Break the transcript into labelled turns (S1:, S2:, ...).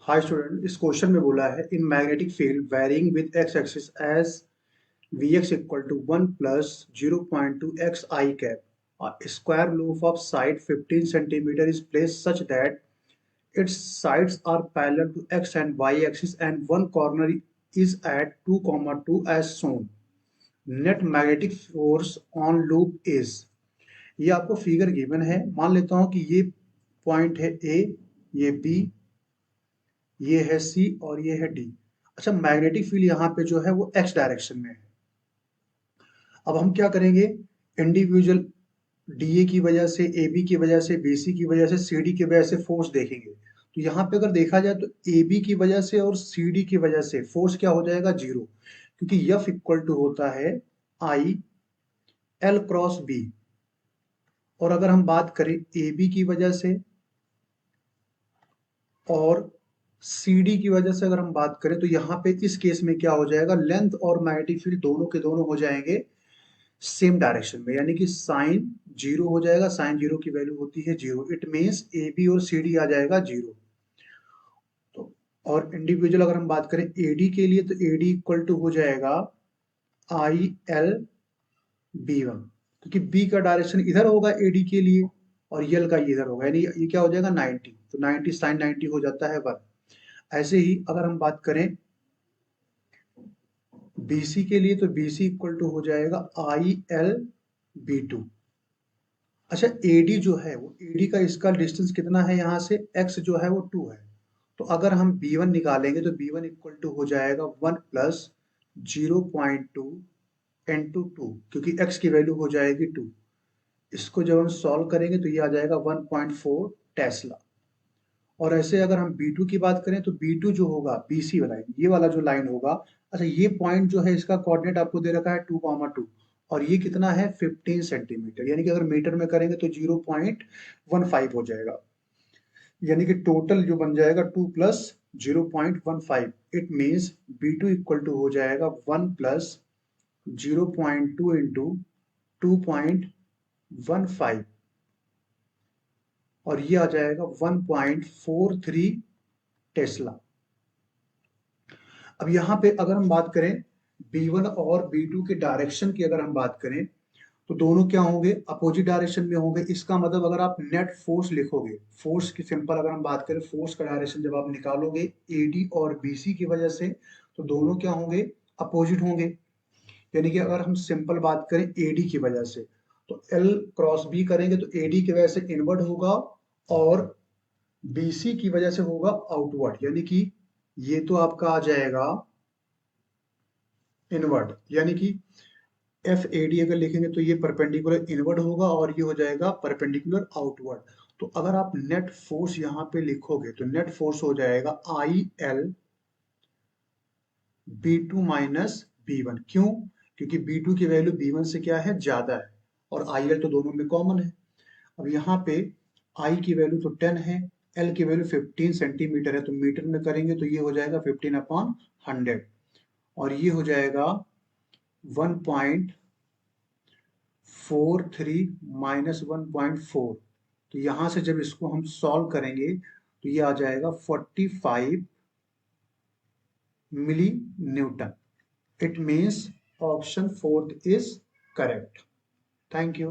S1: Hi student, इस question में बोला है in magnetic field varying with x axis as Vx equal to 1 plus 0.2 x i cap square loop of side 15 centimetre is place such that its sides are parallel to x and y axis and one corner is at 2, 2 as shown. Net magnetic force on loop is। ये आपको figure given है। मान लेता हूं कि ये point है ए, ये बी, ये है सी और ये है डी। अच्छा, मैग्नेटिक फील्ड यहाँ पे जो है वो एक्स डायरेक्शन में है। अब हम क्या करेंगे, इंडिविजुअल डीए की वजह से, एबी की वजह से, बीसी की वजह से, सीडी की वजह से फोर्स देखेंगे। तो यहाँ पे अगर देखा जाए तो एबी की वजह से और सीडी की वजह से फोर्स क्या हो जाएगा, जीरो, क्योंकि एफ इक्वल टू होता है आई एल क्रॉस बी। और अगर हम बात करें एबी की वजह से और सीडी की वजह से अगर हम बात करें तो यहाँ पे इस केस में क्या हो जाएगा, लेंथ और मैग्नेटिक फील्ड दोनों के दोनों हो जाएंगे सेम डायरेक्शन में, यानी कि साइन जीरो हो जाएगा। साइन जीरो की वैल्यू होती है zero. It means A B और सी डी आ जाएगा जीरो। तो और इंडिविजुअल अगर हम बात करें एडी के लिए तो एडी इक्वल टू हो जाएगा आई एल बी वन, क्योंकि बी का डायरेक्शन इधर होगा एडी के लिए और यल का इधर होगा, यानी ये क्या हो जाएगा 90। तो 90 साइन 90 हो जाता है 1। ऐसे ही अगर हम बात करें बीसी के लिए तो बीसी इक्वल टू हो जाएगा आई एल बी टू। अच्छा, एडी जो है वो एडी का इसका डिस्टेंस कितना है, यहाँ से एक्स जो है वो 2 है। तो अगर हम बी वन निकालेंगे तो बी वन इक्वल टू हो जाएगा 1 प्लस 0.2 इंटू टू, क्योंकि एक्स की वैल्यू हो जाएगी 2। इसको जब हम सॉल्व करेंगे तो ये आ जाएगा 1.4 टेस्ला। और ऐसे अगर हम B2 की बात करें तो B2 जो होगा BC वाला, ये वाला जो लाइन होगा, अच्छा ये पॉइंट जो है इसका कोऑर्डिनेट आपको दे रखा है 2, 2 और ये कितना है 15 सेंटीमीटर, यानी कि अगर मीटर में करेंगे तो 0.15 हो जाएगा, यानी कि टोटल जो बन जाएगा 2 plus 0.15। It means B2 equal to हो जाएगा 1 प्लस 0.2 इंटू 2.15 और ये आ जाएगा 1.43 टेस्ला। अब यहाँ पे अगर हम बात करें B1 और B2 के डायरेक्शन की, अगर हम बात करें तो दोनों क्या होंगे, अपोजिट डायरेक्शन में होंगे। इसका मतलब अगर आप नेट फोर्स लिखोगे, फोर्स की सिंपल अगर हम बात करें, फोर्स का डायरेक्शन जब आप निकालोगे AD और BC की वजह से तो दोनों क्या होंगे, अपोजिट होंगे। यानी कि अगर हम सिंपल बात करें AD की वजह से तो L क्रॉस B करेंगे तो AD की वजह से इनवर्ड होगा और BC की वजह से होगा आउटवर्ड, यानी कि ये तो आपका आ जाएगा इनवर्ड, यानी कि एफ ए डी अगर लिखेंगे तो ये परपेंडिकुलर इनवर्ड होगा और ये हो जाएगा परपेंडिकुलर आउटवर्ड। तो अगर आप नेट फोर्स यहाँ पे लिखोगे तो नेट फोर्स हो जाएगा I L B two minus B one. क्यों? क्योंकि बी टू की वैल्यू बी वन से क्या है, ज्यादा है और आई एल तो दोनों में कॉमन है। अब यहाँ पे आई की वैल्यू तो 10 है, एल की वैल्यू 15 सेंटीमीटर है, तो मीटर में करेंगे तो ये हो जाएगा 15/100 और ये हो जाएगा 1.43 माइनस 1.4। तो यहाँ से जब इसको हम सॉल्व करेंगे तो ये आ जाएगा 45 milli newton. It means option fourth is correct. Thank you.